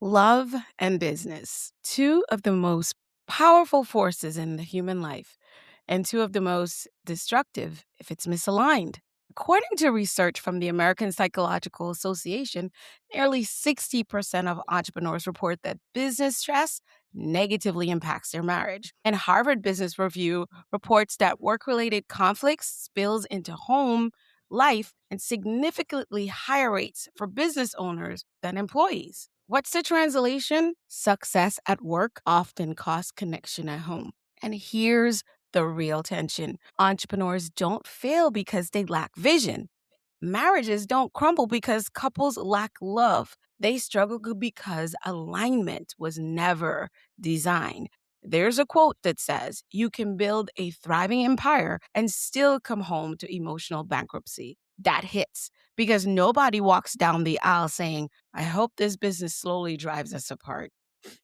Love and business, two of the most powerful forces in the human life, and two of the most destructive if it's misaligned. According to research from the American Psychological Association, nearly 60% of entrepreneurs report that business stress negatively impacts their marriage. And Harvard Business Review reports that work-related conflicts spills into home life and significantly higher rates for business owners than employees. What's the translation? Success at work often costs connection at home. And here's the real tension. Entrepreneurs don't fail because they lack vision. Marriages don't crumble because couples lack love. They struggle because alignment was never designed. There's a quote that says, "You can build a thriving empire and still come home to emotional bankruptcy." That hits because nobody walks down the aisle saying, "I hope this business slowly drives us apart."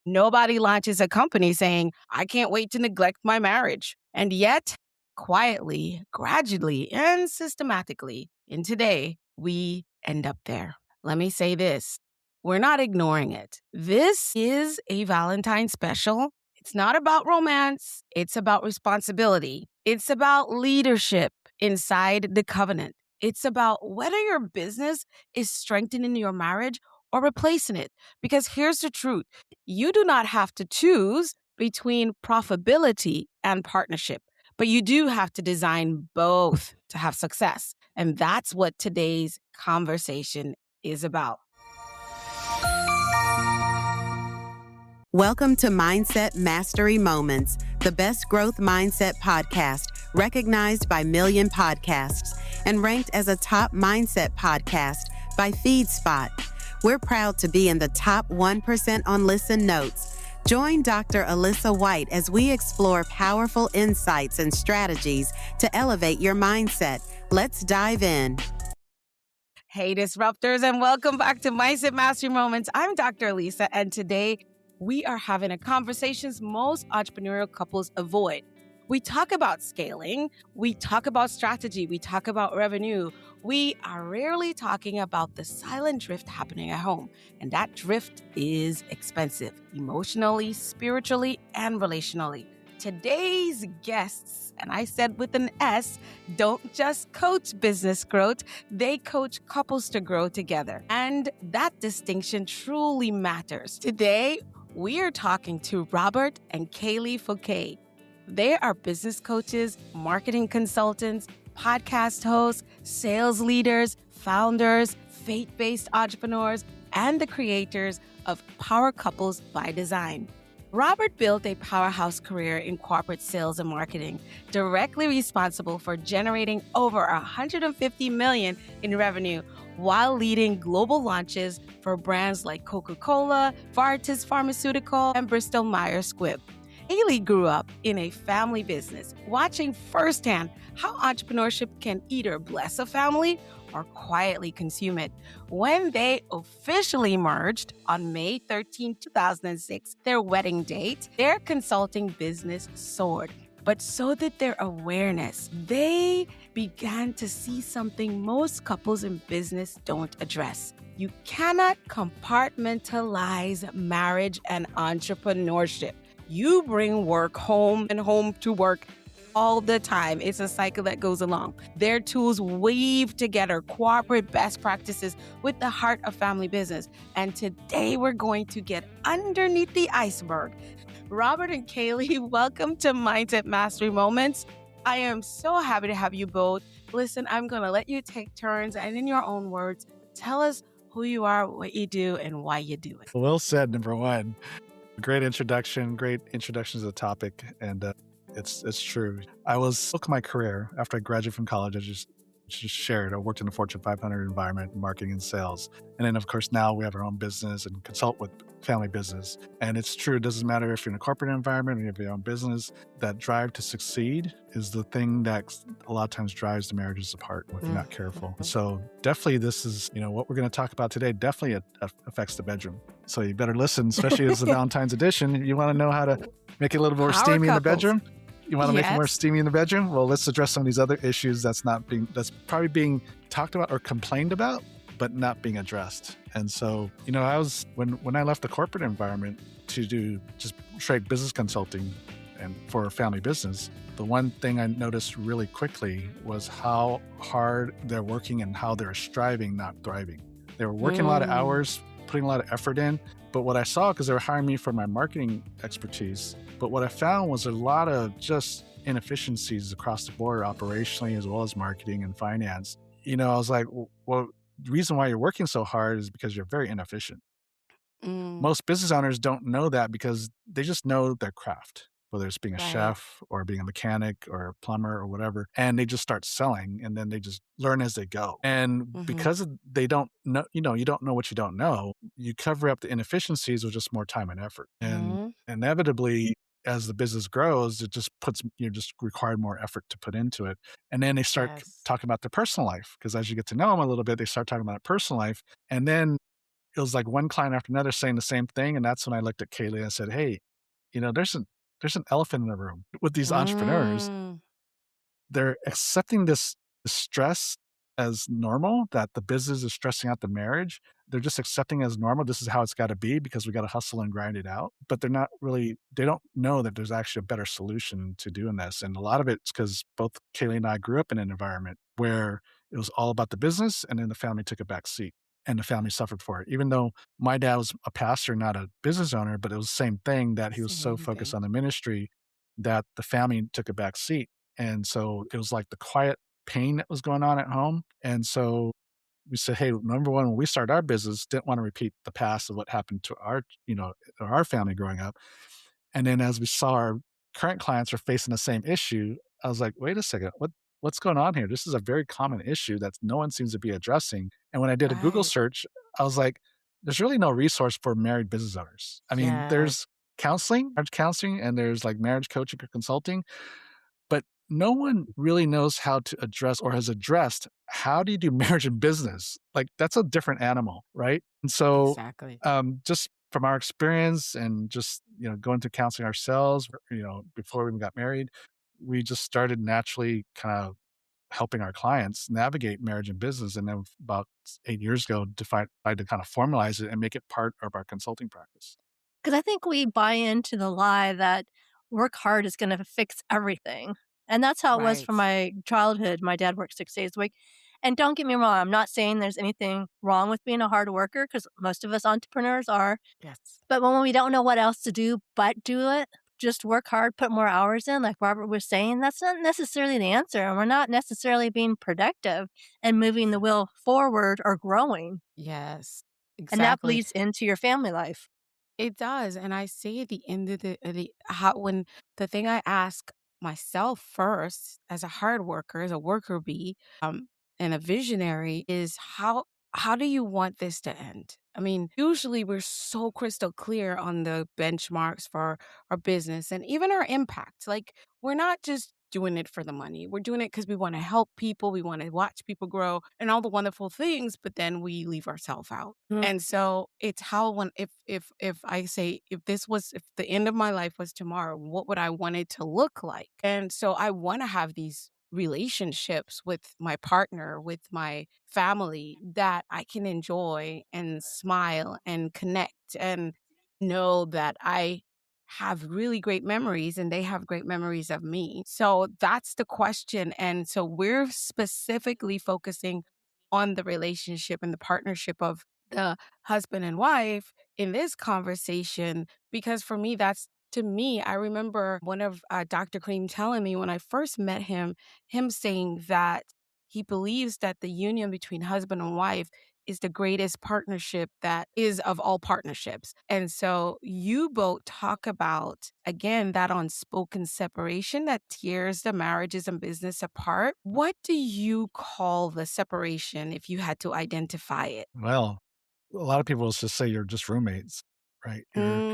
Nobody launches a company saying, "I can't wait to neglect my marriage." And yet, quietly, gradually, and systematically, in today, we end up there. Let me say this. We're not ignoring it. This is a Valentine special. It's not about romance. It's about responsibility. It's about leadership inside the covenant. It's about whether your business is strengthening your marriage or replacing it. Because here's the truth. You do not have to choose between profitability and partnership, but you do have to design both to have success. And that's what today's conversation is about. Welcome to Mindset Mastery Moments, the best growth mindset podcast recognized by Million Podcasts and ranked as a top mindset podcast by FeedSpot. We're proud to be in the top 1% on Listen Notes. Join Dr. Alisa Whyte as we explore powerful insights and strategies to elevate your mindset. Let's dive in. Hey, disruptors, and welcome back to Mindset Mastery Moments. I'm Dr. Alisa, and today we are having a conversations most entrepreneurial couples avoid. We talk about scaling, we talk about strategy, we talk about revenue. We are rarely talking about the silent drift happening at home. And that drift is expensive, emotionally, spiritually, and relationally. Today's guests, and I said with an S, don't just coach business growth, they coach couples to grow together. And that distinction truly matters. Today, we are talking to Robert and Kaylee Fukui. They are business coaches, marketing consultants, podcast hosts, sales leaders, founders, faith-based entrepreneurs, and the creators of Power Couples by Design. Robert built a powerhouse career in corporate sales and marketing, directly responsible for generating over $150 million in revenue while leading global launches for brands like Coca-Cola, Novartis Pharmaceutical, and Bristol-Myers Squibb. Kaylee grew up in a family business, watching firsthand how entrepreneurship can either bless a family or quietly consume it. When they officially merged on May 13, 2006, their wedding date, their consulting business soared. But so did their awareness. They began to see something most couples in business don't address. You cannot compartmentalize marriage and entrepreneurship. You bring work home and home to work all the time. It's a cycle that goes along. Their tools weave together corporate best practices with the heart of family business. And today we're going to get underneath the iceberg. Robert and Kaylee, welcome to Mindset Mastery Moments. I am so happy to have you both. Listen, I'm going to let you take turns and in your own words, tell us who you are, what you do, and why you do it. Well said, number one. Great introduction to the topic, and it's true. I took my career after I graduated from college. I just shared. I worked in a Fortune 500 environment, marketing and sales, and then of course now we have our own business and consult with family business. And it's true. It doesn't matter if you're in a corporate environment or you have your own business. That drive to succeed is the thing that a lot of times drives the marriages apart if you're not careful. So definitely, this is what we're going to talk about today. Definitely affects the bedroom. So you better listen, especially as the Valentine's edition. You want to know how to make it a little more Power steamy couples. in the bedroom? You want to make it more Yes. steamy in the bedroom? Well, let's address some of these other issues that's probably being talked about or complained about, but not being addressed. And so, when I left the corporate environment to do just straight business consulting and for a family business, the one thing I noticed really quickly was how hard they're working and how they're striving, not thriving. They were working a lot of hours, putting a lot of effort in. But what I saw, because they were hiring me for my marketing expertise, but what I found was a lot of just inefficiencies across the board, operationally, as well as marketing and finance. I was like, well, the reason why you're working so hard is because you're very inefficient. Mm, Most business owners don't know that because they just know their craft, whether it's being a right. chef or being a mechanic or a plumber or whatever. And they just start selling and then they just learn as they go. And Mm-hmm. because they don't know, you don't know what you don't know, you cover up the inefficiencies with just more time and effort. And Mm-hmm. inevitably, as the business grows, it just you just required more effort to put into it. And then they start Yes. talking about their personal life because as you get to know them a little bit, they start talking about their personal life. And then it was like one client after another saying the same thing, and that's when I looked at Kaylee and I said, "Hey, there's an elephant in the room with these entrepreneurs. Mm, They're accepting this stress as normal, that the business is stressing out the marriage. They're just accepting as normal. This is how it's got to be because we got to hustle and grind it out. But they don't know that there's actually a better solution to doing this. And a lot of it's because both Kaylee and I grew up in an environment where it was all about the business and then the family took a back seat and the family suffered for it. Even though my dad was a pastor, not a business owner, but it was the same thing that he was so same focused thing. on the ministry that the family took a back seat. And so it was like the quiet pain that was going on at home. And so we said, hey, number one, when we started our business, didn't want to repeat the past of what happened to our family growing up. And then as we saw our current clients are facing the same issue, I was like, wait a second, what's going on here? This is a very common issue that no one seems to be addressing. And when I did a Google Right. search, I was like, there's really no resource for married business owners. I mean, Yes. there's marriage counseling, and there's like marriage coaching or consulting, but no one really knows how to address or has addressed how do you do marriage and business? Like that's a different animal, right? And so Exactly. just from our experience and just, going to counseling ourselves, before we even got married, we just started naturally kind of helping our clients navigate marriage and business. And then about 8 years ago, tried to kind of formalize it and make it part of our consulting practice. Because I think we buy into the lie that work hard is going to fix everything. And that's how it was Right. from my childhood. My dad worked 6 days a week. And don't get me wrong, I'm not saying there's anything wrong with being a hard worker because most of us entrepreneurs are. Yes. But when we don't know what else to do but do it, just work hard, put more hours in, like Robert was saying, that's not necessarily the answer. And we're not necessarily being productive and moving the wheel forward or growing. Yes. And that Exactly. bleeds into your family life. It does, and I say at the end of the how when the thing I ask myself first as a hard worker, as a worker bee, and a visionary is how do you want this to end? I mean, usually we're so crystal clear on the benchmarks for our business and even our impact. Like we're not just doing it for the money. We're doing it because we want to help people, we want to watch people grow and all the wonderful things, but then we leave ourselves out. And so it's how when if I say if the end of my life was tomorrow, what would I want it to look like? And so I want to have these relationships with my partner, with my family that I can enjoy and smile and connect and know that I have really great memories and they have great memories of me. So that's the question. And so we're specifically focusing on the relationship and the partnership of the husband and wife in this conversation because for me that's to me I remember one of Dr. Cream telling me when I first met him saying that he believes that the union between husband and wife is the greatest partnership that is of all partnerships. And so you both talk about, again, that unspoken separation that tears the marriages and business apart. What do you call the separation if you had to identify it? Well, a lot of people will just say you're just roommates, right? Mm,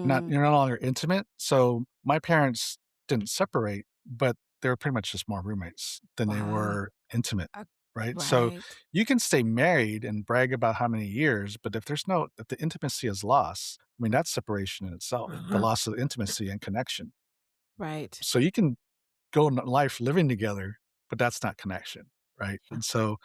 You're no longer intimate. So my parents didn't separate, but they were pretty much just more roommates than they wow. were intimate, Uh, right? So right. you can stay married and brag about how many years, but if the intimacy is lost, I mean, that's separation in itself, the loss of intimacy and connection. Right. So you can go in life living together, but that's not connection, right? And so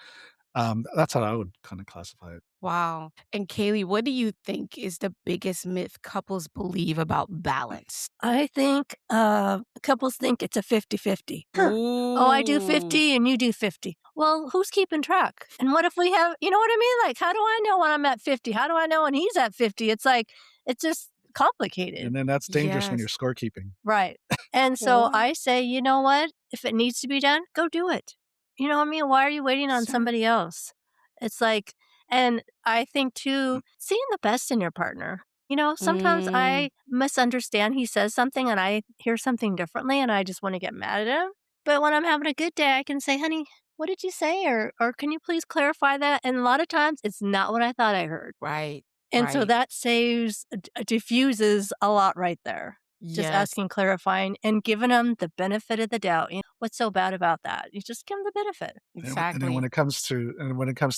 That's how I would kind of classify it. Wow. And Kaylee, what do you think is the biggest myth couples believe about balance? I think couples think it's a 50-50. Oh, I do Ooh, 50 and you do 50. Well, who's keeping track? And what if we have, you know what I mean? Like, how do I know when I'm at 50? How do I know when he's at 50? It's like, it's just complicated. And then that's dangerous when you're yes. scorekeeping. Right. And so What? I say, you know what? If it needs to be done, go do it. You know what I mean? Why are you waiting on Sure. somebody else? It's like, and I think too, seeing the best in your partner. You know, sometimes Mm, I misunderstand. He says something and I hear something differently and I just want to get mad at him. But when I'm having a good day, I can say, honey, what did you say? Or can you please clarify that? And a lot of times it's not what I thought I heard. right. And so Right. that saves diffuses a lot right there. Just Yes. asking, clarifying, and giving them the benefit of the doubt. You know, what's so bad about that? You just give them the benefit. And then when Exactly. it comes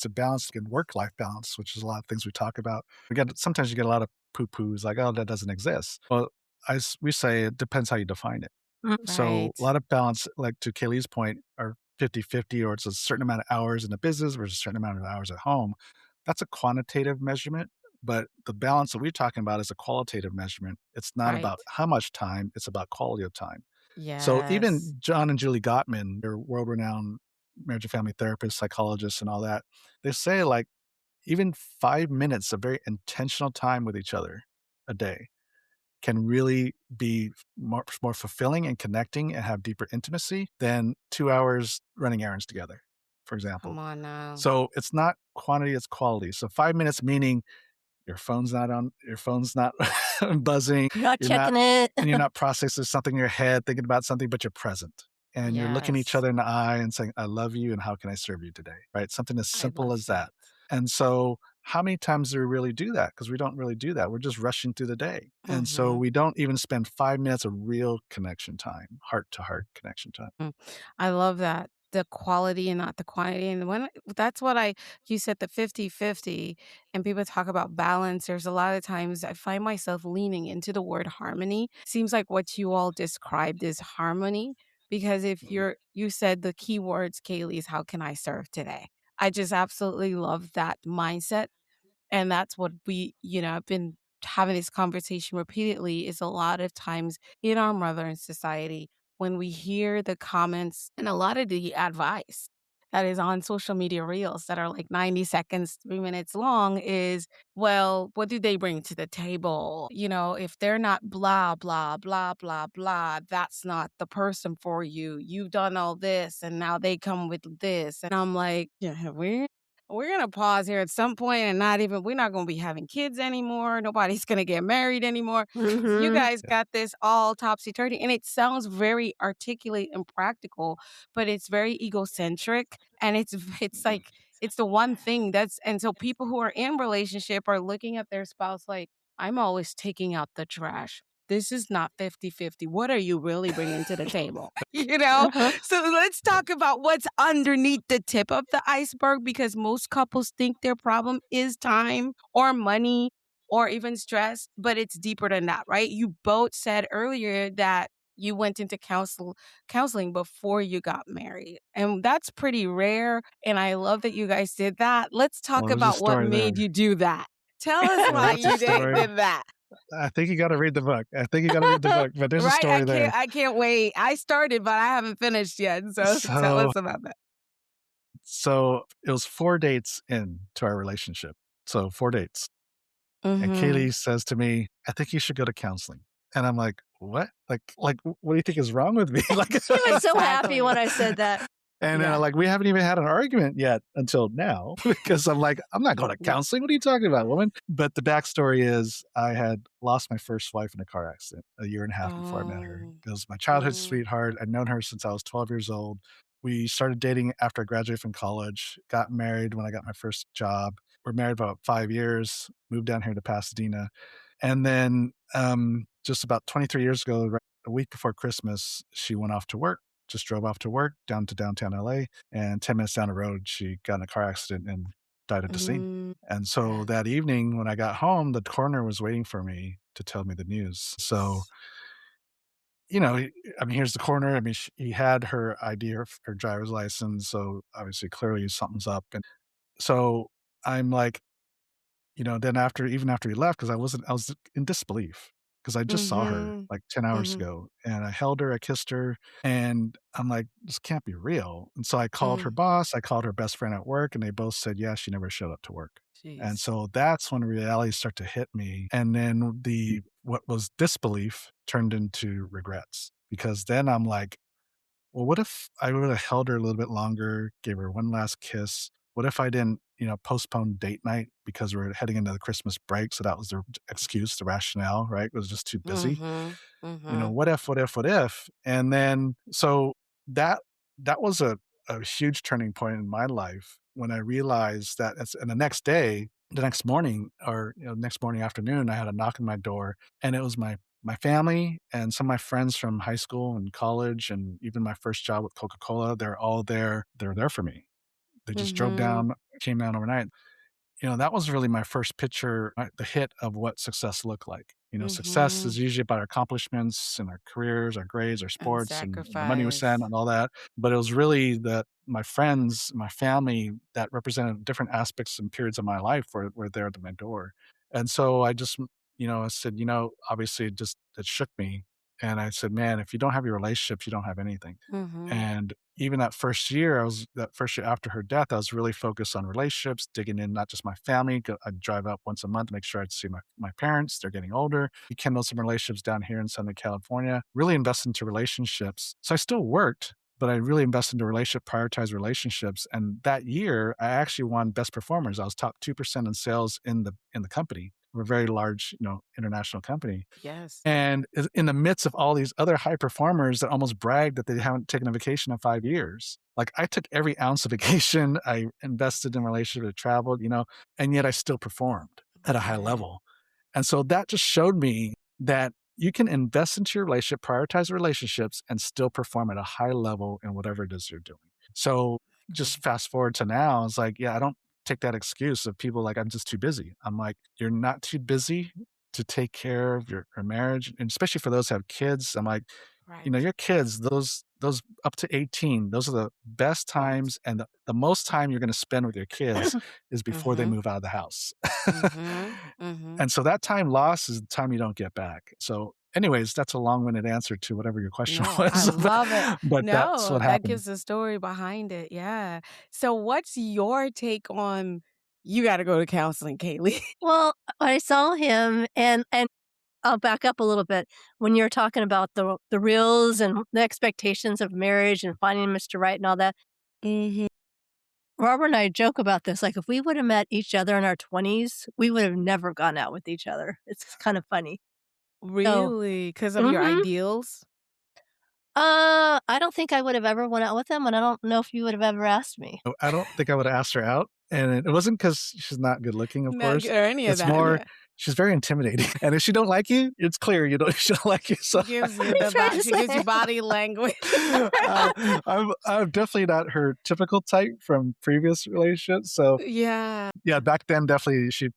to balance and work life balance, which is a lot of things we talk about, sometimes you get a lot of poo poos like, oh, that doesn't exist. Well, we say it depends how you define it. Mm. So a Right. lot of balance, like to Kaylee's point, are 50-50, or it's a certain amount of hours in the business versus a certain amount of hours at home. That's a quantitative measurement. But the balance that we're talking about is a qualitative measurement. It's not Right. about how much time, it's about quality of time. So Yes. even John and Julie Gottman, they're world-renowned marriage and family therapists, psychologists, and all that. They say like even 5 minutes of very intentional time with each other a day can really be more fulfilling and connecting and have deeper intimacy than 2 hours running errands together, for example. Come on now. So it's not quantity, it's quality. So 5 minutes meaning your phone's not buzzing, You're not you're not checking it. and you're not processing something in your head, thinking about something, but you're present. And you're looking each Yes. other in the eye and saying, "I love you, and how can I serve you today?" Right? Something as I simple love as that. that. And so, how many times do we really do that? Because we don't really do that. We're just rushing through the day. And so Mhm. we don't even spend 5 minutes of real connection time, heart to heart connection time. Mm. I love that. The quality and not the quantity. And when that's what you said the 50-50, and people talk about balance. There's a lot of times I find myself leaning into the word harmony. Seems like what you all described is harmony. Because if you said the key words, Kaylee, is how can I serve today? I just absolutely love that mindset. And that's what I've been having this conversation repeatedly is a lot of times in our modern society when we hear the comments and a lot of the advice that is on social media reels that are like 90 seconds, 3 minutes long is, well, what do they bring to the table? If they're not blah, blah, blah, blah, blah, that's not the person for you. You've done all this and now they come with this. And I'm like, yeah, we're gonna pause here at some point and we're not gonna be having kids anymore. Nobody's gonna get married anymore. You Hmm. guys got this all topsy-turvy. And it sounds very articulate and practical, but it's very egocentric. And it's like it's the one thing and so people who are in relationship are looking at their spouse like, I'm always taking out the trash. This is not 50-50. What are you really bringing to the table? You know? Uh-huh. So let's talk about what's underneath the tip of the iceberg because most couples think their problem is time or money or even stress, but it's deeper than that, right? You both said earlier that you went into counseling before you got married. And that's pretty rare. And I love that you guys did that. Let's Well, talk there's a about what story made there. you do that. Tell us Well, why that's a you story. did that. I think you got to read the book. I think you got to read the book, but there's a Right? story there. I can't wait. I started, but I haven't finished yet. So tell So us about that. So it was 4 dates into our relationship. So 4 dates. And Mhm. Kaylee says to me, "I think you should go to counseling." And I'm like, "What? What do you think is wrong with me?" Like, She was so happy when Exactly. I said that. and then, Yeah. like, we haven't even had an argument yet until now because I'm like, "I'm not going to Yeah. counseling. What are you talking about, woman?" But the backstory is I had lost my first wife in a car accident a year and a half before I met her. Oh. It was my childhood Mm. sweetheart. I'd known her since I was 12 years old. We started dating after I graduated from college, got married when I got my first job. We're married about 5 years, moved down here to Pasadena. And then, just about 23 years ago, right a week before Christmas, she went off to work, just drove off to work down to downtown LA, and 10 minutes down the road, she got in a car accident and died at the scene. Mm. And so that evening when I got home, the coroner was waiting for me to tell me the news. So, I mean, here's the coroner. I mean, he had her ID, her driver's license, so obviously, clearly something's up. So I'm like, then even after he left, because I was in disbelief because I just saw her Mhm. like 10 hours Mhm. ago and I held her, I kissed her, and I'm like, this can't be real. And so I called her Mm. boss, I called her best friend at work, and they both said, yeah, she never showed up to work. And Jeez. so that's when reality started to hit me. And then what was disbelief turned into regrets because then I'm like, well, what if I would have held her a little bit longer, gave her one last kiss? What if I didn't, postpone date night because we're heading into the Christmas break? So that was the excuse, the rationale, right? It was just too busy. Mhm. Mhm. What if? And then so that that was a huge turning point in my life when I realized that and the next morning or next morning afternoon, I had a knock on my door and it was my family and some of my friends from high school and college and even my first job with Coca-Cola. They're all there. They're there for me. They just drove Mhm. down, came down overnight. That was really my first picture, the hit of what success looked like. Success is Mhm. usually about our accomplishments and our careers, our grades, our And sports, and the money we send sacrifice. and all that. But it was really that my friends, my family that represented different aspects and periods of my life were there at my door. And so I just, I said, obviously it shook me. And I said, man, if you don't have your relationships, you don't have anything. Mhm. And even that first year after her death, I was really focused on relationships, digging in not just my family. I'd drive up once a month to make sure I'd see my parents. They're getting older. Rekindle some relationships down here in Southern California. Really invest into relationships. So I still worked, but I really invested into prioritize relationships. And that year, I actually won best performers. I was top 2% in sales in the company. We're a very large, international company. Yes. And in the midst of all these other high performers that almost brag that they haven't taken a vacation in 5 years. Like, I took every ounce of vacation, I invested in relationship, I traveled, and yet I still performed at a high Right. level. And so that just showed me that you can invest into your relationship, prioritize relationships, and still perform at a high level in whatever it is you're doing. So just fast forward to now, it's like, yeah, I don't take that excuse of people like, I'm just too busy. I'm like, you're not too busy to take care of your marriage, and especially for those who have kids. I'm like, Right. your kids, those up to 18, those are the best Bonds. times, and the most time you're gonna spend with your kids is before they Mhm. move out of the house. Mhm. Mhm. And so that time lost is the time you don't get back. So anyways, that's a long-winded answer to whatever your question No, I was, love it. but that's No, what that happened. gives a story behind it. Yeah. So what's your take on you gotta go to counseling, Kaylee? Well, I saw him and I'll back up a little bit. When you're talking about the reels and the expectations of marriage and finding Mr. Right and all that, Mhm. Robert and I joke about this. Like, if we would have met each other in our 20s, we would have never gone out with each other. It's kind of funny. So, Really? 'Cause of your mhm. ideals? I don't think I would have ever went out with him, and I don't know if you would have ever asked me. Oh, I don't think I would've asked her out, and it wasn't because she's not good looking, of Not course. or any of It's that, more yeah. she's very intimidating, and if she don't like you, it's clear she don't like you, so Gives you He's trying to she gives you say. body language. I'm definitely not her typical type from previous relationships, so, Yeah. yeah, back then, she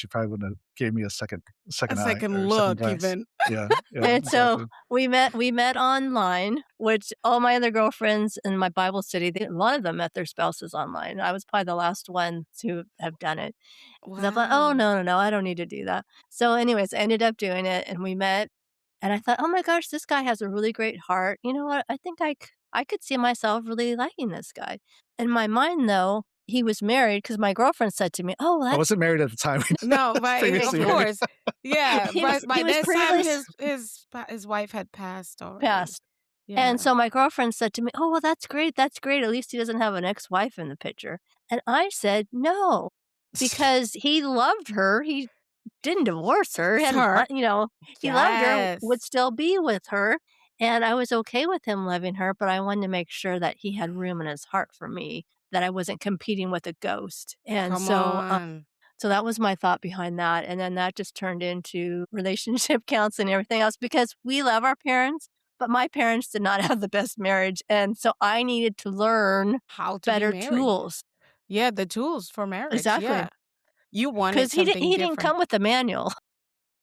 probably wouldn't have gave me a A second eye second or second look glance. even. Yeah, yeah, And so exactly. we met online, which all my other girlfriends in my Bible study, a lot of them met their spouses online. I was probably the last one to have done it. 'Cause I thought, "Oh, Wow. no, no, no, I don't need to do that." So anyways, I ended up doing it, and we met, and I thought, "Oh my gosh, this guy has a really great heart. You know what? I think I could see myself really liking this guy." In my mind, though, he was married because my girlfriend said to me, "Oh, I that's." wasn't married at the time. No, but of Previously married. course. Yeah, He was but by he was this time previously his wife had passed already. passed. And Yeah. so my girlfriend said to me, "Oh, well, that's great. That's great. At least he doesn't have an ex-wife in the picture." And I said, "No, because he loved her. He didn't divorce her. He hadn't, Sir. he loved her, would Yes. still be with her, and I was okay with him loving her, but I wanted to make sure that he had room in his heart for me, that I wasn't competing with a ghost." And Come so, on. so that was my thought behind that, and then that just turned into relationship counseling and everything else because we love our parents, but my parents did not have the best marriage, and so I needed to learn How to be better married. tools. Yeah, the tools for marriage, Exactly, yeah. You wanted because something he didn't different. come with a manual.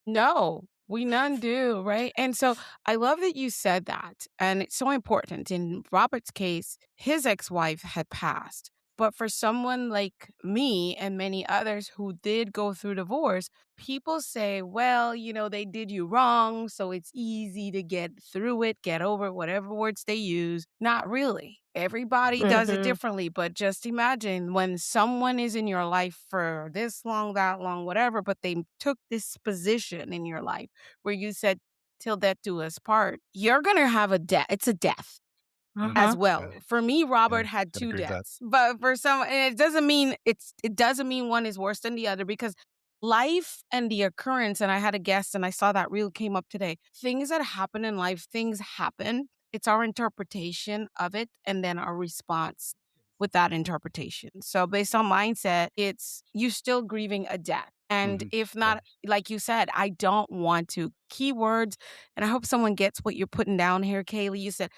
No, we none do, right? And so I love that you said that, and it's so important. In Robert's case, his ex-wife had passed. But for someone like me and many others who did go through divorce, people say, well, they did you wrong, so it's easy to get through it, get over it, whatever words they use. Not really. Everybody does it differently, but just imagine when someone is in your life for this long, that long, whatever, but they took this position in your life where you said, till death do us part, you're going to have a death. It's a death as well. Yeah. For me, Robert Yeah, had I'd 2 agree with that. deaths, but for some, and it doesn't mean one is worse than the other, because life and the occurrence, and I had a guest and I saw that reel came up today. Things that happen in life, things happen. It's our interpretation of it and then our response with that interpretation. So based on mindset, it's you still grieving a death. And if not, like you said, I don't want to keywords, and I hope someone gets what you're putting down here, Kaylee. You said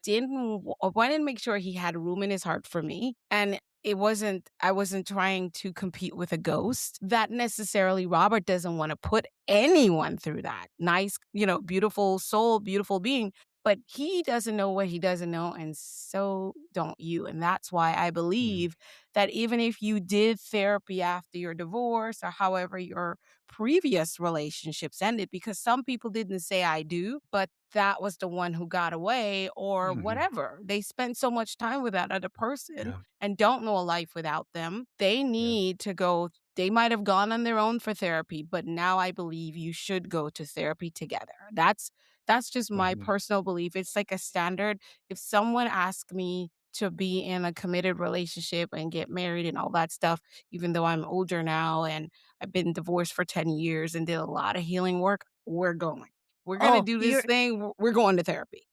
wanted to make sure he had room in his heart for me. And I wasn't trying to compete with a ghost. That necessarily, Robert doesn't want to put anyone through that. Nice, beautiful soul, beautiful being. But he doesn't know what he doesn't know, and so don't you. And that's why I believe that even if you did therapy after your divorce or however your previous relationships ended, because some people didn't say I do, but that was the one who got away or whatever. They spent so much time with that other person and don't know a life without them. They need to go. They might have gone on their own for therapy, but now I believe you should go to therapy together. That's just my personal belief. It's like a standard. If someone asks me to be in a committed relationship and get married and all that stuff, even though I'm older now and I've been divorced for 10 years and did a lot of healing work, we're going. We're going to do this thing. We're going to therapy.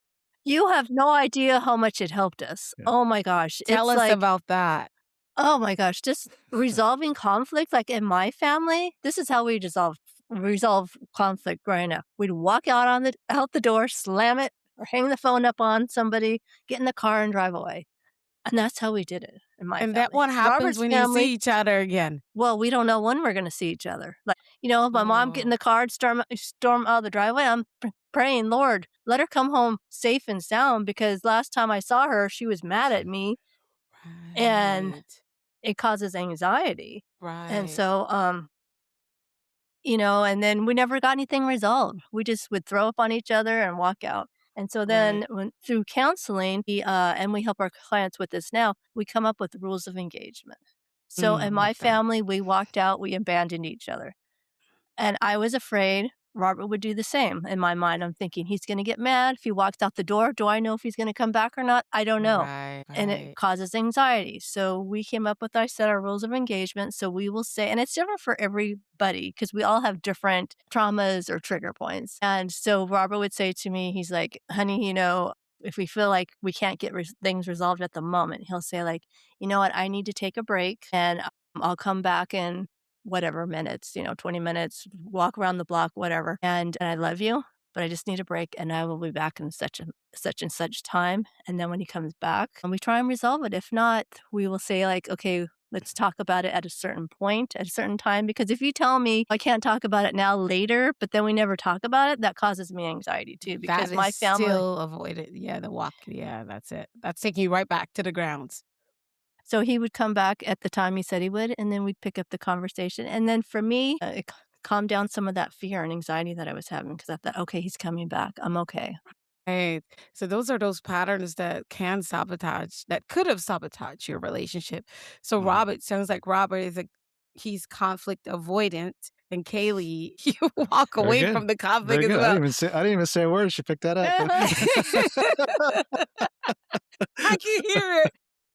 You have no idea how much it helped us. Yeah. Oh my gosh. Tell us about that. Oh my gosh, just resolving conflict. Like in my family, this is how we resolve conflict growing up. We'd walk out the door, slam it, or hang the phone up on somebody, get in the car and drive away. And that's how we did it in my family. And that one happens Robert's when family, you see each other again. well, we don't know when we're going to see each other. Like, my mom get in the car and storm out of the driveway. I'm praying, Lord, let her come home safe and sound, because last time I saw her, she was mad at me. And it causes anxiety. Right. And so, and then we never got anything resolved. We just would throw up on each other and walk out. And so then through counseling, and we help our clients with this now, we come up with rules of engagement. So in my family, we walked out, we abandoned each other. And I was afraid Robert would do the same. In my mind, I'm thinking he's going to get mad if he walks out the door. Do I know if he's going to come back or not? I don't know. And it causes anxiety. So we came up with, our rules of engagement. So we will say, and it's different for everybody because we all have different traumas or trigger points. And so Robert would say to me, he's like, honey, if we feel like we can't get things resolved at the moment, he'll say like, you know what, I need to take a break and I'll come back in whatever minutes, 20 minutes, walk around the block, whatever. And I love you, but I just need a break and I will be back in such and such time. And then when he comes back, and we try and resolve it. If not, we will say like, okay, let's talk about it at a certain point, at a certain time. Because if you tell me I can't talk about it now, later, but then we never talk about it, that causes me anxiety too. Because my family still avoided. Yeah, the walk. Yeah, that's it. That's taking you right back to the grounds. So he would come back at the time he said he would, and then we'd pick up the conversation. And then for me, it calmed down some of that fear and anxiety that I was having because I thought, okay, he's coming back. I'm okay. Right. So those are those patterns that could have sabotaged your relationship. So Robert, sounds like Robert he's conflict avoidant. And Kaylee, you walk away from the conflict as well. I didn't even say a word. She picked that up. I can hear it.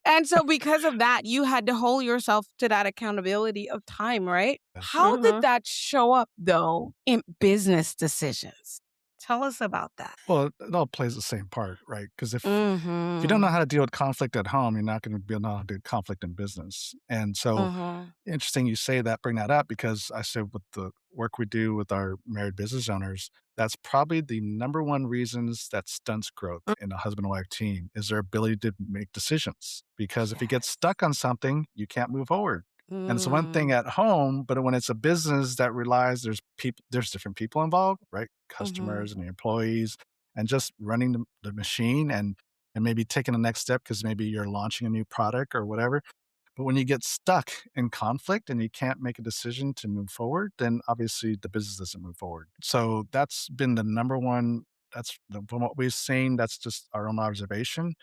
And so because of that, you had to hold yourself to that accountability of time, right? How did that show up, though, in business decisions? Tell us about that. Well, it all plays the same part, right? Because if you don't know how to deal with conflict at home, you're not going to be able to know how to deal with conflict in business. And so interesting you bring that up, because I said with the work we do with our married business owners, that's probably the number one reasons that stunts growth in a husband and wife team is their ability to make decisions. Because if you get stuck on something, you can't move forward. And it's one thing at home, but when it's a business that relies, there's different people involved, right? Customers and the employees, and just running the machine and maybe taking the next step because maybe you're launching a new product or whatever. But when you get stuck in conflict and you can't make a decision to move forward, then obviously the business doesn't move forward. So that's been the number one. From what we've seen, that's just our own observation.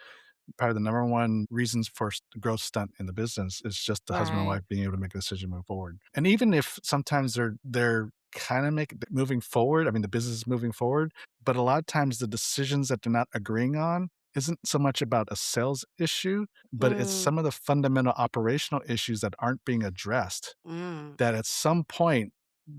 Probably the number one reasons for growth stunt in the business is just the husband and Right. wife being able to make a decision to move forward. And even if sometimes they're kind of moving forward, I mean, the business is moving forward, but a lot of times the decisions that they're not agreeing on isn't so much about a sales issue, but it's Mm, some of the fundamental operational issues that aren't being addressed, mm, that at some point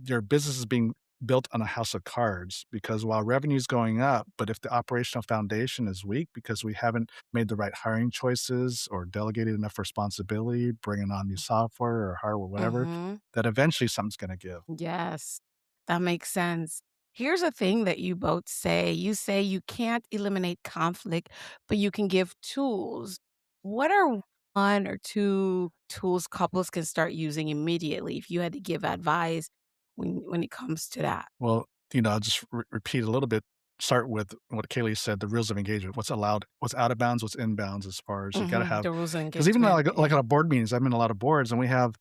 your business is being built on a house of cards, because while revenue is going up, but if the operational foundation is weak because we haven't made the right hiring choices or delegated enough responsibility, bringing on new software or hardware, whatever, mm-hmm. that eventually something's going to give. Yes, that makes sense. Here's a thing that you both say. You say you can't eliminate conflict, but you can give tools. What are one or two tools couples can start using immediately if you had to give advice when it comes to that? Well, I'll just repeat a little bit. Start with what Kaylee said, the rules of engagement, what's allowed, what's out of bounds, what's in bounds, as far as you got to have. The rules of Because even engagement. like Yeah. on a board meetings, I'm in a lot of boards, and we have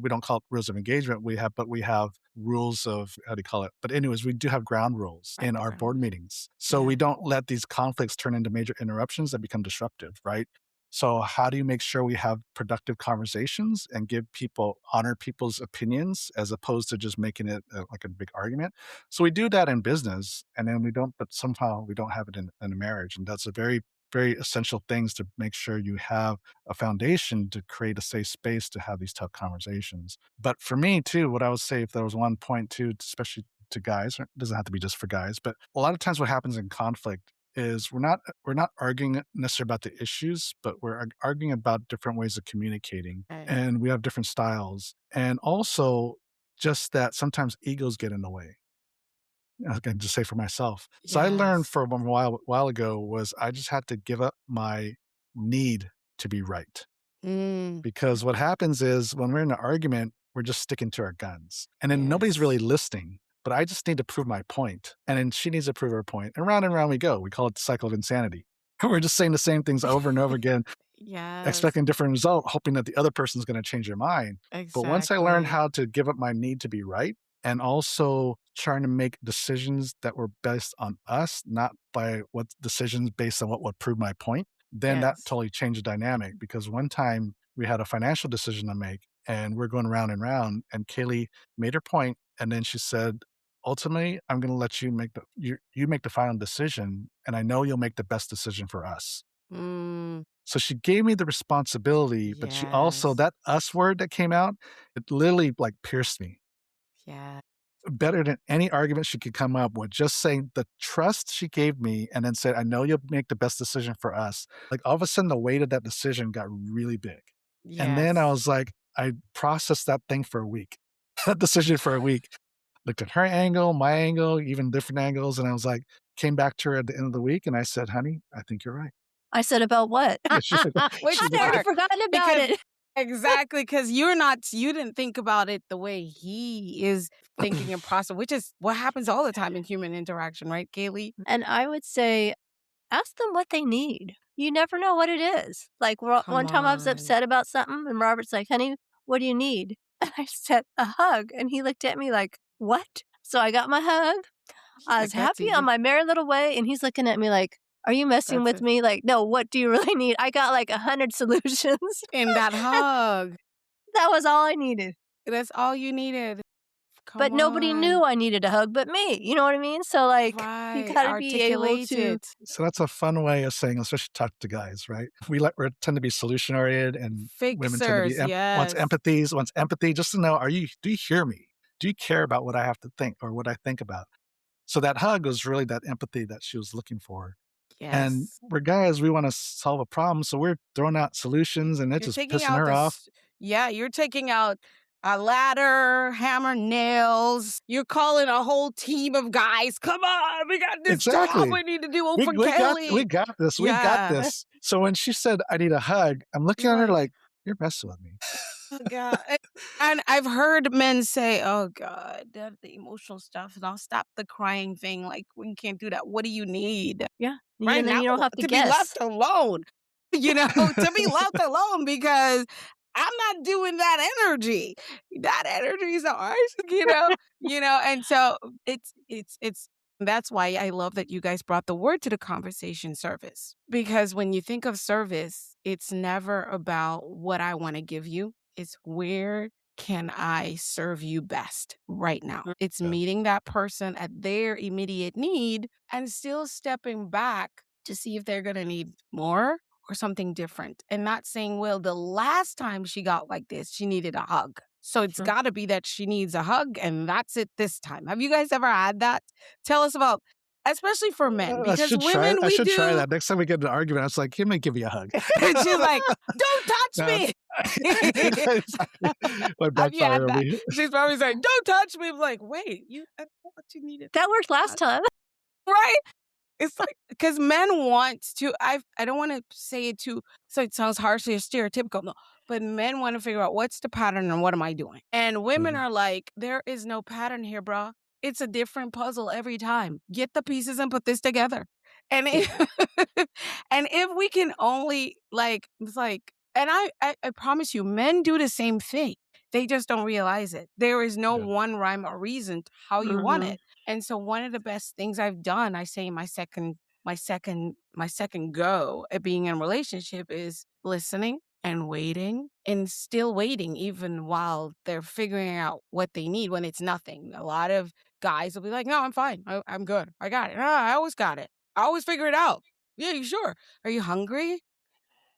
we don't call it rules of engagement. We have rules of, how do you call it? But anyways, we do have ground rules Right. in The our board ground. meetings, so we Yeah. don't let these conflicts turn into major interruptions that become disruptive, right? So how do you make sure we have productive conversations and honor people's opinions as opposed to just making it like a big argument? So we do that in business, and then but somehow we don't have it in a marriage, and that's a very very essential things to make sure you have a foundation to create a safe space to have these tough conversations. But for me too, what I would say, if there was one point too, especially to guys, it doesn't have to be just for guys, but a lot of times what happens in conflict is we're not arguing necessarily about the issues, but we're arguing about different ways of communicating, Right. and we have different styles, and also just that sometimes egos get in the way. I can just say for myself. So I learned Yes. from a while ago was I just had to give up my need to be right. Mm. Because what happens is when we're in an argument, we're just sticking to our guns. And then nobody's Yes. really listening. But I just need to prove my point. And then she needs to prove her point. And round we go. We call it the cycle of insanity. We're just saying the same things over and over again, Yes. expecting a different result, hoping that the other person's going to change their mind. But once I learned Exactly. how to give up my need to be right and also trying to make decisions that were based on us, not by what decisions based on what would prove my point, then that Yes. totally changed the dynamic. Because one time we had a financial decision to make and we're going round and round, and Kaylee made her point, and then she said, ultimately, I'm going to let you make the final decision, and I know you'll make the best decision for us. Mm. So she gave me the responsibility, but she also, Yes. that us word that came out, it literally like pierced me Yeah. better than any argument she could come up with. Just saying the trust she gave me and then said, I know you'll make the best decision for us. Like all of a sudden, the weight of that decision got really big. And then I Yes. was like, I processed that thing for a week, that decision for a week. Looked at her angle, my angle, even different angles. And I was like, came back to her at the end of the week and I said, honey, I think you're right. I said, about what? Yeah, she's like, Which she's I'd like, already part? forgotten about Because it. exactly, because you didn't think about it the way he is thinking and process, which is what happens all the time in human interaction, right, Kaylee? And I would say, ask them what they need. You never know what it is. Like Come one time I was on. upset about something, and Robert's like, honey, what do you need? And I said, a hug. And he looked at me like, what? So I got my hug. He's I like, was that's happy on easy. my merry little way. And he's looking at me like, are you messing That's with it. me? Like, no, what do you really need? I got like 100 solutions. In that hug. That was all I needed. That's all you needed. But Come nobody on. knew I needed a hug but me. You know what I mean? So, like, you Right. got to be able Articulate to. it. so that's a fun way of saying, especially talk to guys, right? We tend to be solution oriented, and women tend to be Fixers, yes. wants empathy. Just to know, do you hear me? Do you care about what I have to think or what I think about? So that hug was really that empathy that she was looking for. And Yes. we're guys, we want to solve a problem, so we're throwing out solutions, and it's You're just taking pissing out her off. you're taking out a ladder, hammer, nails. You're calling a whole team of guys. Come on, we got this job Exactly. we need to do We for we got we Kelly. got this. We got Yeah. this. So when she said, "I need a hug," I'm looking You're at her like, like, "You're messing with me." oh God. And I've heard men say, oh God, the emotional stuff, and I'll stop the crying thing. Like, we can't do that. What do you need? Yeah. Right And then now, you don't have to to be guess. left alone, to be left alone because I'm not doing that energy. That energy is ours, and so it's that's why I love that you guys brought the word to the conversation, service. Because when you think of service, it's never about what I want to give you. It's where can I serve you best right now? It's Yeah. meeting that person at their immediate need and still stepping back to see if they're going to need more or something different, and not saying, well, the last time she got like this, she needed a hug. So it's got to be that she needs a hug, and that's it this time. Have you guys ever had that? Tell us about, especially for men, I because should try. women, I we should try do. that next time we get in an argument. I was like, "He may give you a hug." And she's like, don't touch No, me. my Have you backfire had on that? me. She's probably saying, don't touch me. I'm like, wait, I thought you needed That worked last time. right? It's like, because men want to, I don't want to say it too, so it sounds harshly or stereotypical, no, but men want to figure out what's the pattern and what am I doing? And women are like, there is no pattern here, bro. It's a different puzzle every time. Get the pieces and put this together. And if, and if we can only it's like, and I promise you, men do the same thing. They just don't realize it. There is no Yeah. one rhyme or reason to how you want it. And so one of the best things I've done, I say my second go at being in a relationship is listening and waiting and still waiting, even while they're figuring out what they need when it's nothing. A lot of guys will be like, no, I'm fine. I'm good. I got it. No, I always got it. I always figure it out. Yeah, you sure? Are you hungry?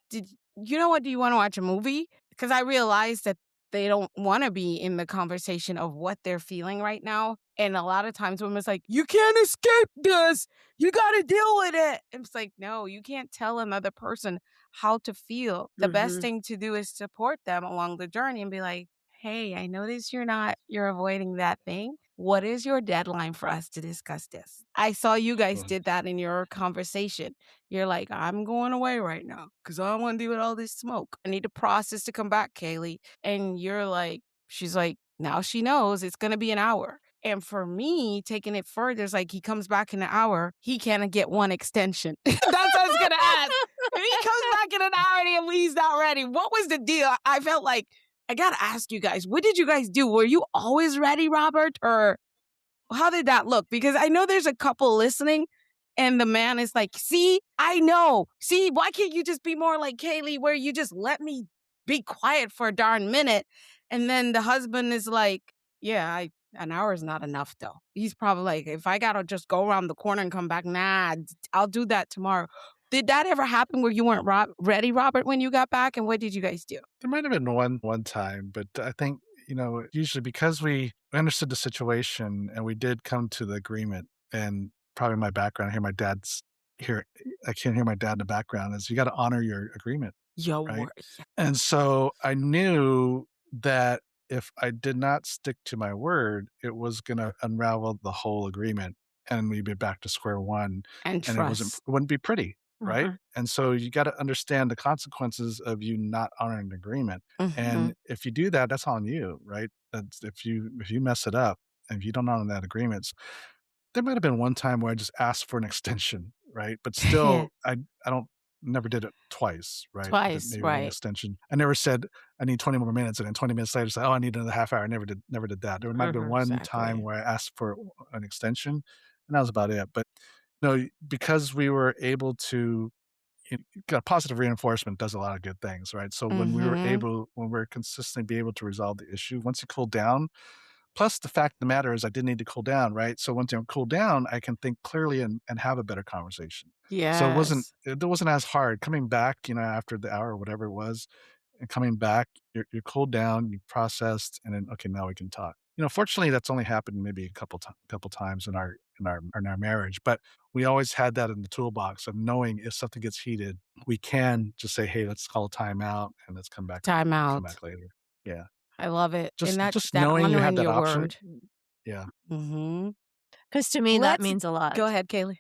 Do you want to watch a movie? Because I realized that they don't want to be in the conversation of what they're feeling right now. And a lot of times women's like, you can't escape this. You got to deal with it. And it's like, no, you can't tell another person how to feel. The best thing to do is support them along the journey and be like, hey, I notice you're avoiding that thing. What is your deadline for us to discuss this? I saw you guys did that in your conversation. You're like, I'm going away right now because I don't want to deal with all this smoke. I need to process to come back, Kaylee. And you're like, she's like, now she knows it's going to be an hour. And for me, taking it further, it's like he comes back in an hour, he can't get one extension. That's what I was going to ask. If he comes back in an hour and he leaves not ready, what was the deal? I felt like, I got to ask you guys, what did you guys do? Were you always ready, Robert? Or how did that look? Because I know there's a couple listening and the man is like, see, I know. See, why can't you just be more like Kaylee where you just let me be quiet for a darn minute? And then the husband is like, yeah, an hour is not enough though. He's probably like, if I got to just go around the corner and come back, nah, I'll do that tomorrow. Did that ever happen where you weren't ready, Robert, when you got back? And what did you guys do? There might have been one time, but I think, usually because we understood the situation and we did come to the agreement, and probably my background here, my dad's here, I can't hear my dad in the background, is you got to honor your agreement. Your Right. word. And so I knew that if I did not stick to my word, it was going to unravel the whole agreement and we'd be back to square one, And and trust. it wouldn't be pretty. Right. And so you got to understand the consequences of you not honoring the agreement. And if you do that, that's on you. Right. That's, if you mess it up and if you don't honor that agreement, there might have been one time where I just asked for an extension. Right. But still, I don't, never did it twice, right? Did Twice, maybe one right. extension. I never said I need 20 more minutes, and then 20 minutes later say, oh, I need another half hour. I never did that. There might have been one time Exactly. where I asked for an extension, and that was about it. But because we were able to positive reinforcement does a lot of good things, right? So when we're consistently be able to resolve the issue, once you cool down, plus the fact of the matter is I didn't need to cool down, right? So once I'm cooled down, I can think clearly and have a better conversation. So Yes. it wasn't as hard coming back, after the hour or whatever it was, and coming back, you're cooled down, you processed, and then okay, now we can talk. Fortunately, that's only happened maybe a couple times in our marriage, but we always had that in the toolbox of knowing if something gets heated, we can just say, hey, let's call a timeout and let's come back Timeout. later. Yeah, I love it. And that's just that knowing you have honoring that your option. word. Yeah. Because to me, that means a lot. Go ahead, Kaylee.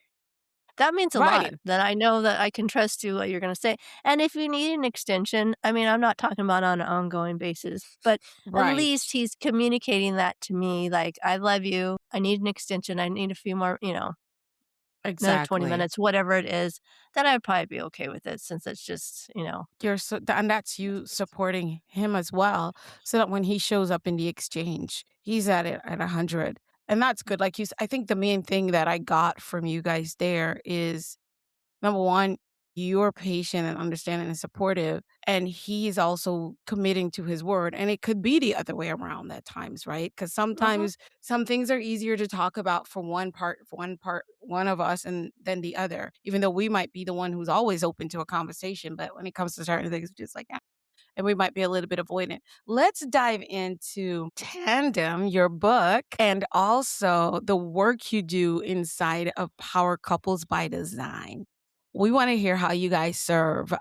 That means a lot, Right. that I know that I can trust you what you're going to say. And if you need an extension, I mean, I'm not talking about on an ongoing basis, but Right. at least he's communicating that to me, like, I love you. I need an extension. I need a few more, another 20 Exactly. minutes, whatever it is, then I'd probably be okay with it since it's just, And that's you supporting him as well, so that when he shows up in the exchange, he's at it at 100. And that's good. Like I think the main thing that I got from you guys there is, number one, you're patient and understanding and supportive, and he's also committing to his word. And it could be the other way around at times, right? Because Mhm. sometimes some things are easier to talk about for one of us, and then the other, even though we might be the one who's always open to a conversation. But when it comes to certain things, we're just like, and we might be a little bit avoidant. Let's dive into Tandem, your book, and also the work you do inside of Power Couples by Design. We want to hear how you guys serve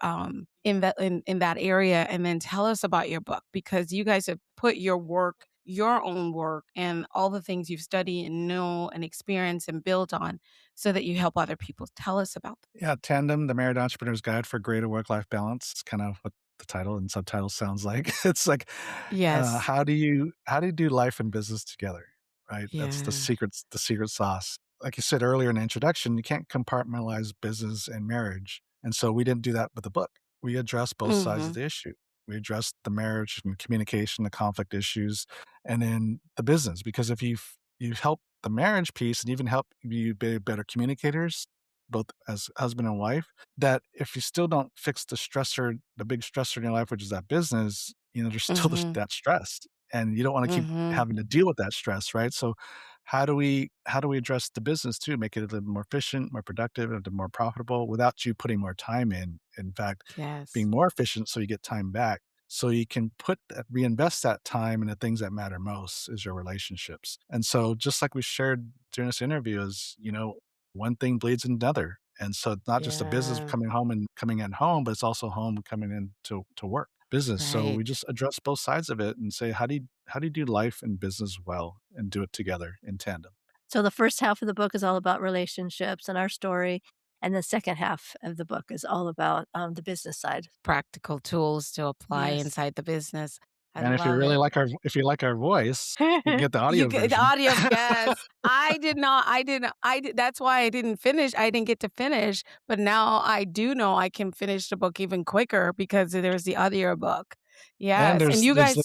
in that area, and then tell us about your book, because you guys have put your own work, and all the things you've studied and know and experienced and built on, so that you help other people. Tell us about that. Yeah, Tandem, the Married Entrepreneur's Guide for Greater Work-Life Balance. It's kind of what the title and subtitle sounds like. It's like, Yes. how do you do life and business together, right? That's Yeah. the secret sauce. Like you said earlier in the introduction, you can't compartmentalize business and marriage. And so we didn't do that with the book. We addressed both sides of Mm-hmm. the issue. We addressed the marriage and communication, the conflict issues, and then the business. Because if you help the marriage piece and even help you be better communicators, both as husband and wife, that if you still don't fix the big stressor in your life, which is that business, there's still Mm-hmm. that stress, and you don't want to keep Mm-hmm. having to deal with that stress, right? So how do we address the business too, make it a little more efficient, more productive, and more profitable without you putting more time in? In fact, Yes. being more efficient so you get time back. So you can reinvest that time in the things that matter most is your relationships. And so just like we shared during this interview is, one thing bleeds another. And so it's not just a business Yeah. coming home and coming in home, but it's also home coming in to work business. So Right. we just address both sides of it and say, how do you do life and business well and do it together in tandem? So the first half of the book is all about relationships and our story, and the second half of the book is all about, the business side. Practical tools to apply Yes. inside the business. I And love it. if you like our voice, you can get the You audio get the version. audio. Yes. I did. That's why I didn't finish. I didn't get to finish, but now I do know I can finish the book even quicker because there's the audio book. And Yes. And you guys,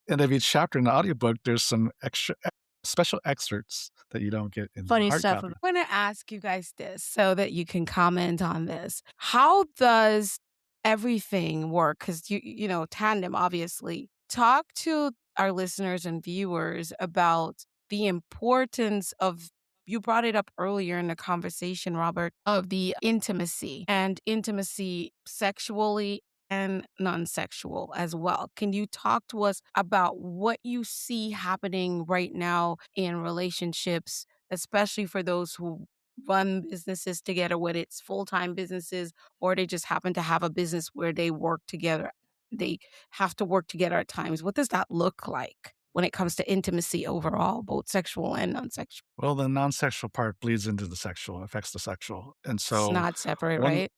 end of each chapter in the audiobook, there's some special excerpts that you don't get in the Funny hard stuff. copy. I want to ask you guys this so that you can comment on this. How does everything work? Because Tandem, obviously. Talk to our listeners and viewers about the importance of, you brought it up earlier in the conversation, Robert, of the intimacy, and intimacy sexually and non-sexual as well. Can you talk to us about what you see happening right now in relationships, especially for those who run businesses together, whether it's full-time businesses or they just happen to have a business where they work together? They have to work together at times. What does that look like when it comes to intimacy overall, both sexual and non-sexual? Well, the non-sexual part bleeds into the sexual, affects the sexual. And It's so not separate, one right?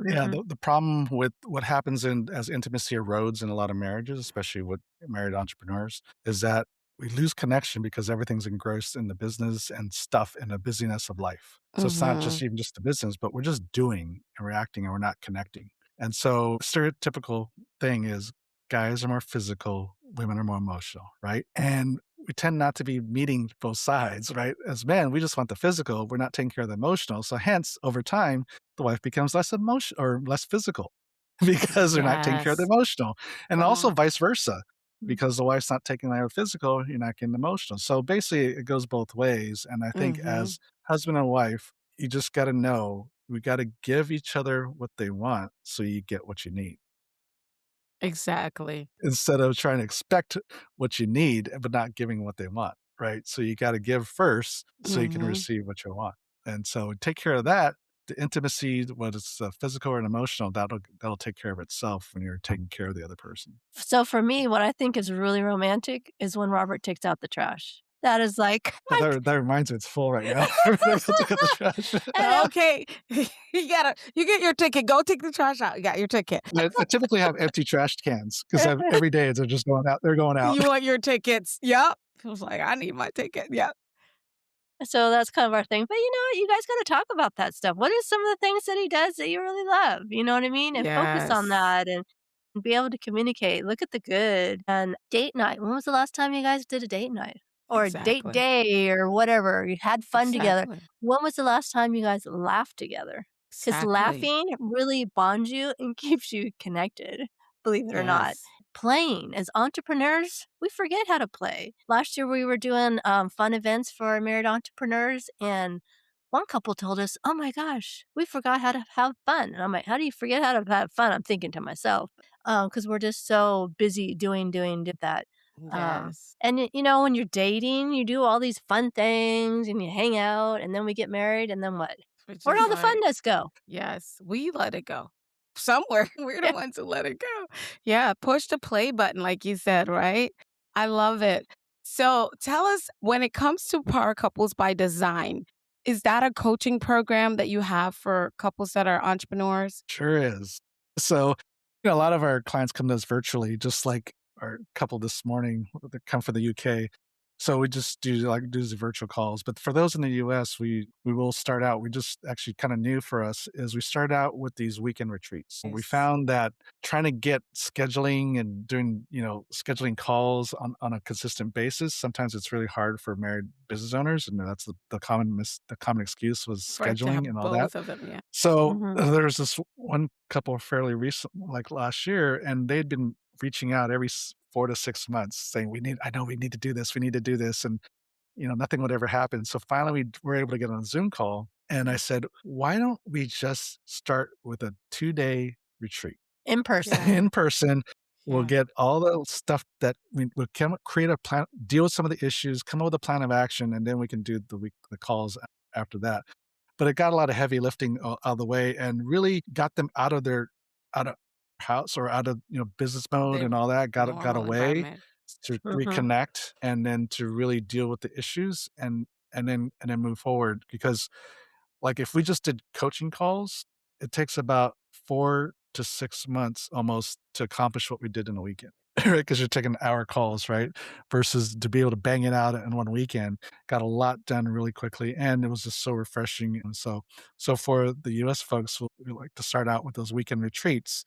yeah, Mhm. the problem with what happens as intimacy erodes in a lot of marriages, especially with married entrepreneurs, is that we lose connection because everything's engrossed in the business and stuff and the busyness of life. So it's not Mhm. just even just the business, but we're just doing and reacting and we're not connecting. And so stereotypical thing is guys are more physical, women are more emotional, right? And we tend not to be meeting both sides, right? As men, we just want the physical. We're not taking care of the emotional. So hence, over time, the wife becomes less emotional or less physical because they're not taking care of the Yes. emotional. And Come also on. vice versa, Mm. because the wife's not taking care of physical, you're not getting emotional. So basically, it goes both ways. And I think Mhm. as husband and wife, you just got to know we got to give each other what they want so you get what you need Exactly. instead of trying to expect what you need, but not giving what they want, right? So you got to give first so you can Mhm. receive what you want. And so take care of that. The intimacy, whether it's physical and emotional, that'll take care of itself when you're taking care of the other person. So for me, what I think is really romantic is when Robert takes out the trash. That is like, Oh, that reminds me, it's full right now. Everybody go take out the trash. I know. Okay. You get your ticket. Go take the trash out. You got your ticket. I typically have empty trash cans because every day they're just going out. They're going out. You want your tickets. Yep. I was like, I need my ticket. Yep. So that's kind of our thing. But you know what? You guys got to talk about that stuff. What are some of the things that he does that you really love? You know what I mean? And focus on Yes. that and be able to communicate. Look at the good. And date night. When was the last time you guys did a date night? Or a date Exactly. day or whatever? You had fun together. Exactly. When was the last time you guys laughed together? Because Exactly. laughing really bonds you and keeps you connected, believe it or not. Yes. Playing as entrepreneurs, we forget how to play. Last year, we were doing fun events for our married entrepreneurs, and one couple told us, "Oh my gosh, we forgot how to have fun." And I'm like, "How do you forget how to have fun?" I'm thinking to myself, because we're just so busy doing that. Yes. You know, when you're dating, you do all these fun things and you hang out, and then we get married, and then what? Which Where'd is all the fun like, does go? yes, we let it go. Somewhere. We're the ones who let it go. Yeah, push the play button, like you said, right? I love it. So tell us, when it comes to Power Couples by Design, is that a coaching program that you have for couples that are entrepreneurs? Sure is. So, a lot of our clients come to us virtually, just like our couple this morning that come from the UK. So we just do the virtual calls. But for those in the US, we will start out. We just actually kind of new for us is we start out with these weekend retreats. We Yes. found that trying to get scheduling and doing, scheduling calls on a consistent basis, sometimes it's really hard for married business owners. And that's the common excuse was For it to scheduling have and all that. both of them, yeah. So, Mhm. there's this one couple fairly recent, like last year, and they'd been reaching out every 4 to 6 months saying, I know we need to do this, we need to do this," and, nothing would ever happen. So finally, we were able to get on a Zoom call, and I said, "Why don't we just start with a 2-day retreat?" In person. Yeah. In person. We'll Yeah. get all the stuff that we'll create a plan, deal with some of the issues, come up with a plan of action, and then we can do the calls after that. But it got a lot of heavy lifting out of the way and really got them out of house or out of, business mode Their and all that, got normal away environment. to Mhm. reconnect and then to really deal with the issues and then move forward. Because, like, if we just did coaching calls, it takes about 4 to 6 months almost to accomplish what we did in a weekend, right? Because 'Cause you're taking hour calls, right? Versus to be able to bang it out in one weekend, got a lot done really quickly, and it was just so refreshing, and so for the US folks, we like to start out with those weekend retreats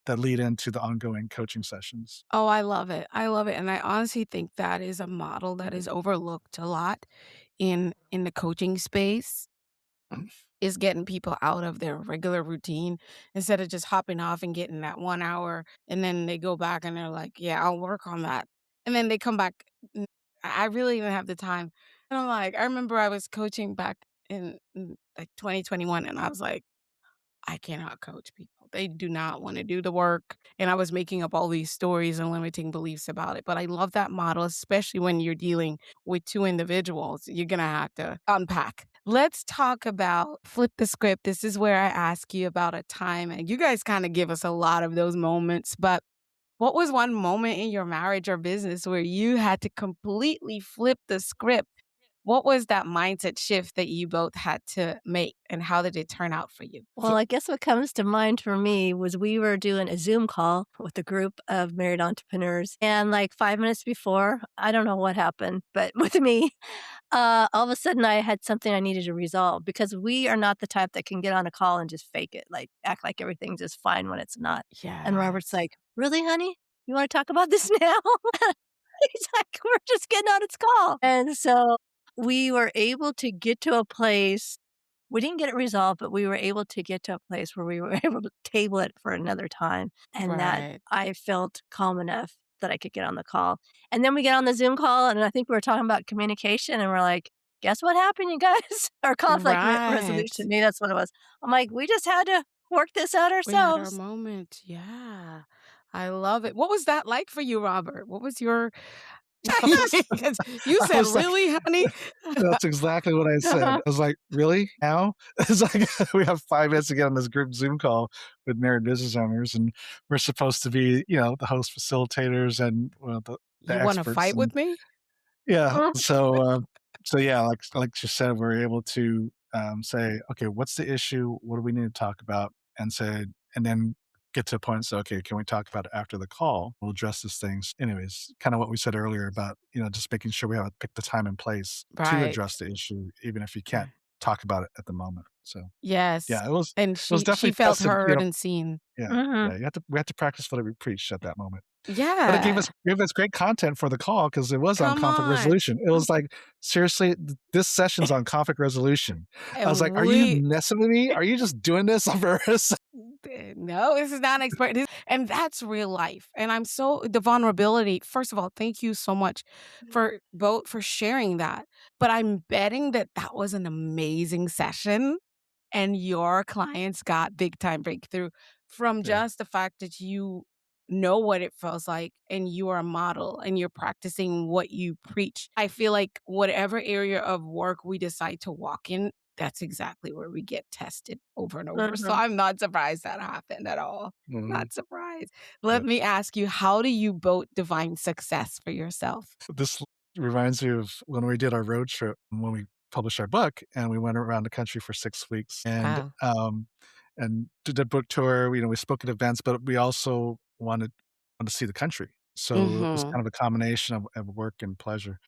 that lead into the ongoing coaching sessions. Oh, I love it. I love it, and I honestly think that is a model that is overlooked a lot in the coaching space, is getting people out of their regular routine instead of just hopping off and getting that 1 hour, and then they go back and they're like, "Yeah, I'll work on that." And then they come back, "N I really didn't have the time." And I'm like, I remember I was coaching back in, like, 2021, and I was like, I cannot coach people. They do not wanna do the work, and I was making up all these stories and limiting beliefs about it, but I love that model, especially when you're dealing with 2 individuals. You're gonna have to unpack. Let's talk about flip the script. This is where I ask you about a time, and you guys kinda give us a lot of those moments, but what was one moment in your marriage or business where you had to completely flip the script? What was that mindset shift that you both had to make, and how did it turn out for you? Well, I guess what comes to mind for me was we were doing a Zoom call with a group of married entrepreneurs. And like 5 minutes before, I don't know what happened, but with me, all of a sudden I had something I needed to resolve because we are not the type that can get on a call and just fake it, like act like everything's just fine when it's not. And Robert's Yes. like, "Really, honey? You want to talk about this now?" He's like, "We're just getting on its call." And so we were able to get to a place. We didn't get it resolved, but we were able to get to a place where we were able to table it for another time, and that Right. I felt calm enough that I could get on the call. And then we get on the Zoom call, and I think we were talking about communication, and we're like, "Guess what happened, you guys?" Or conflict Right. resolution. Maybe that's what it was. I'm like, "We just had to work this out We had our ourselves." moment. Yeah. I love it. What was that like for you, Robert? What was your 'cause you I said, was like, "Really, honey?" that's exactly what I said. I was like, "Really? Now?" It's like, we have 5 minutes to get on this group Zoom call with married business owners, and we're supposed to be, the host facilitators and, well, the "You wanna experts, fight and with me?" yeah, so yeah, like you said, we're able to, say, "Okay, what's the issue? What do we need to talk about?" And then get to a point and say, okay, can we talk about it after the call? We'll address these things. Anyways, kind of what we said earlier about, just making sure we have to pick the time and place to Right. address the issue, even if you can't talk about it at the moment. So Yes. yeah, And it was she definitely felt tested, heard and seen. yeah, Mhm. yeah. We had to practice what we preached at that moment. But it Yeah. gave us great content for the call because it was on Come conflict on. resolution. It was like, seriously, this session's on conflict resolution. I was like, And are you messing with me? Are you just doing this on purpose? no, this is not an expert. And that's real life. And the vulnerability. First of all, thank you so much for sharing that. But I'm betting that that was an amazing session and your clients got big time breakthrough from Yeah, just the fact that you know what it feels like and you are a model and you're practicing what you preach. I feel like whatever area of work we decide to walk in, that's exactly where we get tested over and over. So Mhm. I'm not surprised that happened at all. mhm, Not surprised. Let yeah. me ask you, how do you both define success for yourself? This reminds me of when we did our road trip, when we published our book, and we went around the country for 6 weeks, Wow. and did a book tour. We spoke at events, but we also wanted to see the country. So it was Mm-hmm. kind of a combination of work and pleasure.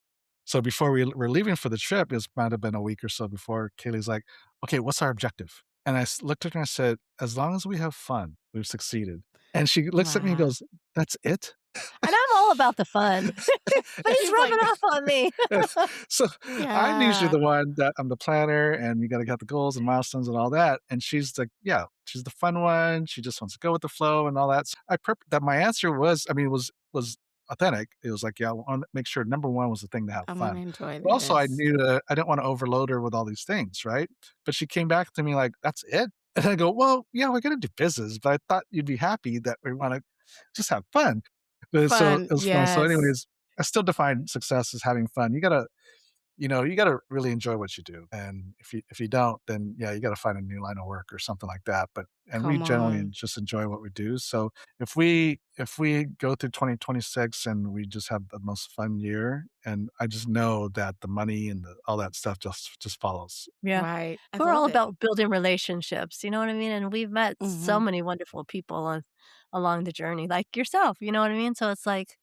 So before we were leaving for the trip, it might have been a week or so before, Kaylee's like, "Okay, what's our objective?" And looked at her and I said, "As long as we have fun, we've succeeded." And she looks at me and Wow. goes, "That's it?" And I'm all about the fun, but he's She's rubbing like, off on me. So I'm usually yeah. the one that I'm the planner and you gotta get the goals and milestones and all that. And she's like, yeah, she's the fun one. She just wants to go with the flow and all that. So that my answer was, I mean, was authentic. It was like, yeah, I want to make sure number one was the thing to have I want to fun. enjoy But also I this. knew that I didn't want to overload her with all these things, right? But she came back to me like, that's it. And I go, well, yeah, we're gonna do business, but I thought you'd be happy that we want to just have fun. But so Fun, it was fun. So yes. anyways, I still define success as having fun. You gotta really enjoy what you do. And if you don't, then yeah, you gotta find a new line of work or something like that. And we Come generally on. just enjoy what we do. So if we go through 2026 and we just have the most fun year, and I just know that the money and all that stuff just follows. Yeah. Right. I We're all love it. about building relationships, you know what I mean? And we've met so Mhm. many wonderful people along the journey, like yourself, you know what I mean? So it's like,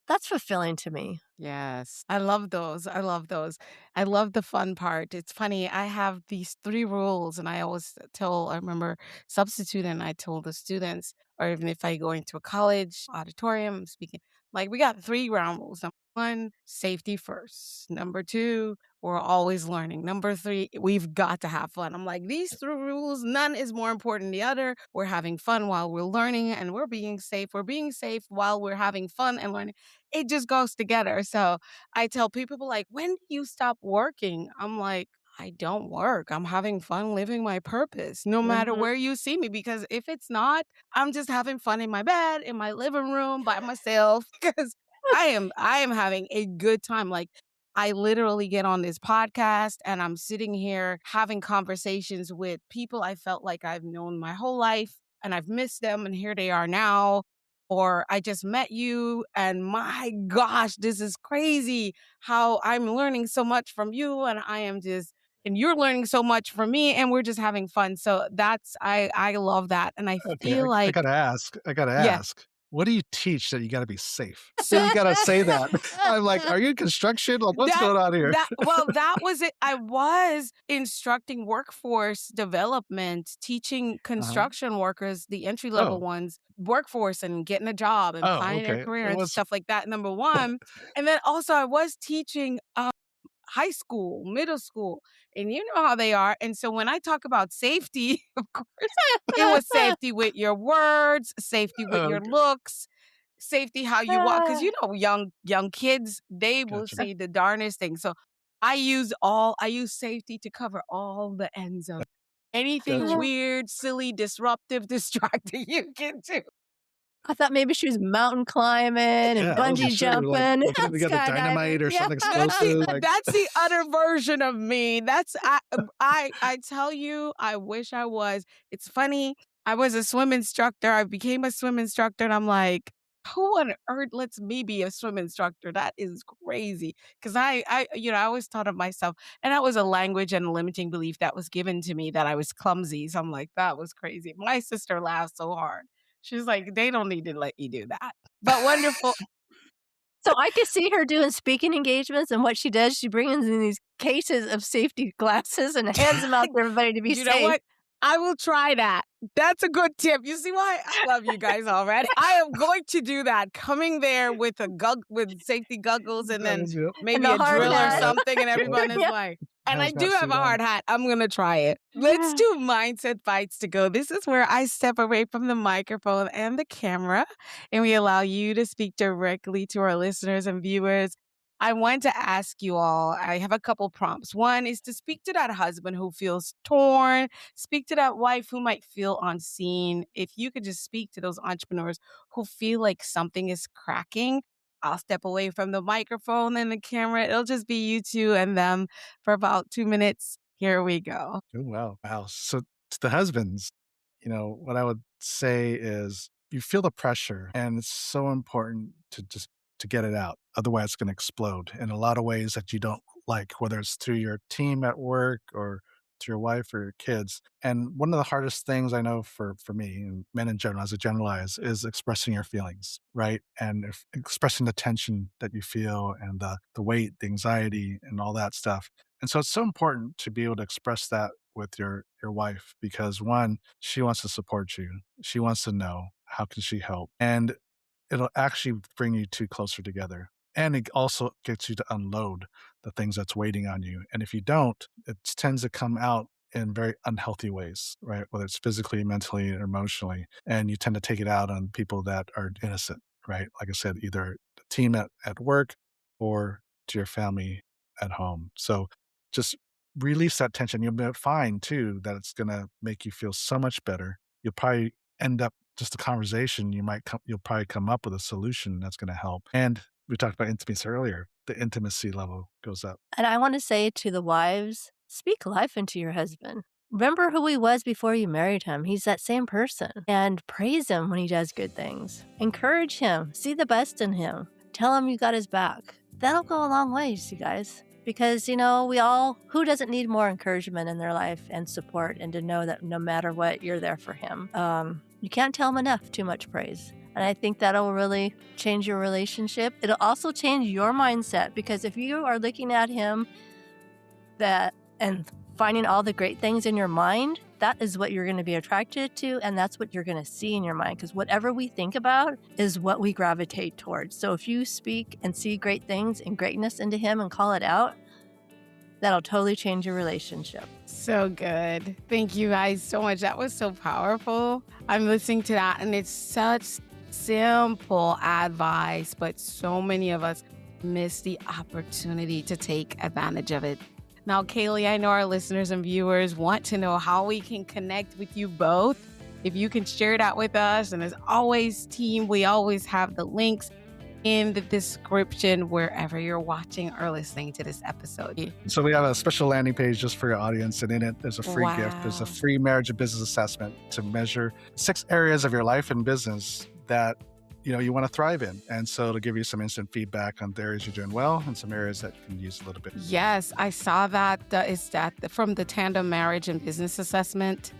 that's fulfilling to me. Yes. I love those. I love those. I love the fun part. It's funny. I have these 3 rules, and I remember substituting, I told the students, or even if I go into a college auditorium speaking, like, we got 3 ground rules. Number 1, safety first. Number 2, we're always learning. Number 3, we've got to have fun. I'm like, these 3 rules, none is more important than the other. We're having fun while we're learning, and we're being safe. We're being safe while we're having fun and learning. It just goes together. So I tell people like, when do you stop working? I'm like, I don't work. I'm having fun living my purpose, no matter Mhm. where you see me. Because if it's not, I'm just having fun in my bed, in my living room by myself. Because I am having a good time. Like, I literally get on this podcast and I'm sitting here having conversations with people I felt like I've known my whole life and I've missed them and here they are now. Or I just met you and my gosh, this is crazy how I'm learning so much from you and you're learning so much from me and we're just having fun. So I love that. And I Okay, feel I like, gotta ask. I gotta yeah. ask. What do you teach that you gotta be safe? So you gotta say that. I'm like, are you in construction? Like, what's That going on here? that was it. I was instructing workforce development, teaching Uh-huh. construction workers, the entry level Oh, ones, workforce and getting a job and oh, finding their okay. career It and was stuff like that. Number one, and then also I was teaching high school, middle school, and you know how they are. And so when I talk about safety, of course, it was safety with your words, safety with your okay. looks, safety how you walk. Because Ah, you know, young kids, they will Gotcha. say the darnest thing. So I use safety to cover all the ends of anything Gotcha. ah. weird, silly, disruptive, distracting you can do. I thought maybe she was mountain climbing and Yeah, I wasn't bungee sure. Like, jumping, looking at we got the skydiving. dynamite or Yeah. something explosive. Like, That's the other version of me. I tell you, I wish I was. It's funny. I was a swim instructor. I became a swim instructor, and I'm like, who on earth lets me be a swim instructor? That is crazy. Because I always thought of myself, and that was a language and a limiting belief that was given to me that I was clumsy. So I'm like, that was crazy. My sister laughed so hard. She's like, they don't need to let you do that. But wonderful. So I could see her doing speaking engagements, and what she does, she brings in these cases of safety glasses and hands them out to everybody to be You safe. know what? I will try that. That's a good tip. You see why I love you guys already? I am going to do that. Coming there with with safety goggles and then maybe And a the hard drill or hat. something, and everyone is Yeah. like, and I Hazmat do have suit a on. hard hat. I'm going to try it. Let's do mindset bites to go. This is where I step away from the microphone and the camera, and we allow you to speak directly to our listeners and viewers. I want to ask you all, I have a couple prompts. One is to speak to that husband who feels torn, speak to that wife who might feel unseen. If you could just speak to those entrepreneurs who feel like something is cracking, I'll step away from the microphone and the camera. It'll just be you two and them for about 2 minutes. Here we go. Oh, wow. Wow. So to the husbands, what I would say is you feel the pressure and it's so important to get it out. Otherwise it's going to explode in a lot of ways that you don't like, whether it's through your team at work or to your wife or your kids. And one of the hardest things I know for me and men in general, as I generalize, is expressing your feelings, right? And expressing the tension that you feel and the weight, the anxiety and all that stuff. And so it's so important to be able to express that with your wife because one, she wants to support you. She wants to know how can she help. And it'll actually bring you two closer together. And it also gets you to unload the things that's waiting on you. And if you don't, it tends to come out in very unhealthy ways, right? Whether it's physically, mentally, or emotionally. And you tend to take it out on people that are innocent, right? Like I said, either the team at work or to your family at home. So just release that tension. You'll find too that it's going to make you feel so much better. You'll probably end up just a conversation. You'll probably come up with a solution that's going to help. And we talked about intimacy earlier. The intimacy level goes up. And I want to say to the wives, speak life into your husband. Remember who he was before you married him. He's that same person. And praise him when he does good things. Encourage him. See the best in him. Tell him you got his back. That'll go a long ways, you guys. Because, who doesn't need more encouragement in their life and support and to know that no matter what, you're there for him. You can't tell him enough too much praise. And I think that'll really change your relationship. It'll also change your mindset because if you are looking at him and finding all the great things in your mind, that is what you're going to be attracted to, and that's what you're going to see in your mind, because whatever we think about is what we gravitate towards. So if you speak and see great things and greatness into him and call it out, that'll totally change your relationship. So good. Thank you guys so much. That was so powerful. I'm listening to that, and it's such simple advice, but so many of us miss the opportunity to take advantage of it. Now, Kaylee, I know our listeners and viewers want to know how we can connect with you both. If you can share that with us, and as always, team, we always have the links in the description wherever you're watching or listening to this episode. So we have a special landing page just for your audience, and in it, there's a free gift. There's a free marriage and business assessment to measure 6 areas of your life and business that you want to thrive in. And so it'll give you some instant feedback on the areas you're doing well and some areas that you can use a little bit. Yes, I saw that. Is that from the Tandem Marriage and Business Assessment?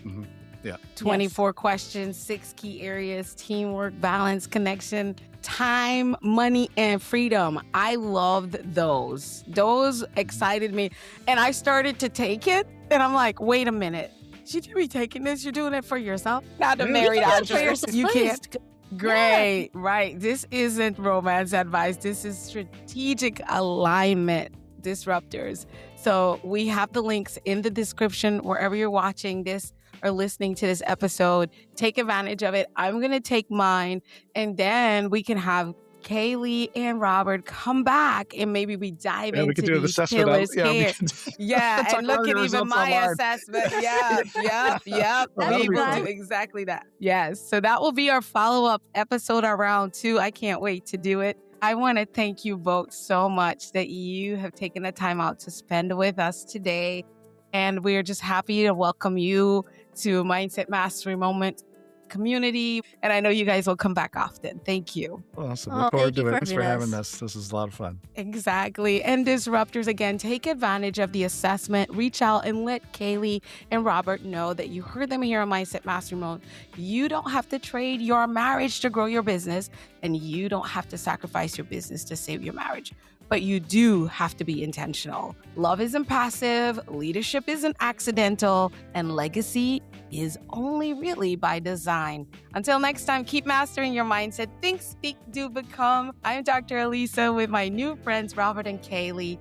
Mm-hmm. Yeah. 24 questions, 6 key areas: teamwork, balance, connection, time, money, and freedom. I loved those. Those excited me. And I started to take it, and I'm like, wait a minute. Should you be taking this? You're doing it for yourself? Not a married actress. You can't. Great. Yeah. Right. This isn't romance advice. This is strategic alignment disruptors. So we have the links in the description wherever you're watching this or listening to this episode. Take advantage of it. I'm going to take mine, and then we can have Kaylee and Robert come back and maybe we dive into we could do these pillars here. Yeah, and look at even my assessment. Yep. We will do exactly that. Yes. So that will be our follow-up episode around 2. I can't wait to do it. I want to thank you both so much that you have taken the time out to spend with us today. And we're just happy to welcome you to Mindset Mastery Moment. community. And I know you guys will come back often. Thank you. Awesome. Oh, Look forward thank you to it. for Thanks for having having us. us. This is a lot of fun. Exactly. And disruptors, again, take advantage of the assessment. Reach out and let Kaylee and Robert know that you heard them here on Mindset Mastermind. You don't have to trade your marriage to grow your business, and you don't have to sacrifice your business to save your marriage. But you do have to be intentional. Love isn't passive, leadership isn't accidental, and legacy is only really by design. Until next time, keep mastering your mindset. Think, speak, do, become. I'm Dr. Alisa with my new friends, Robert and Kaylee.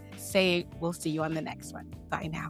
We'll see you on the next one. Bye now.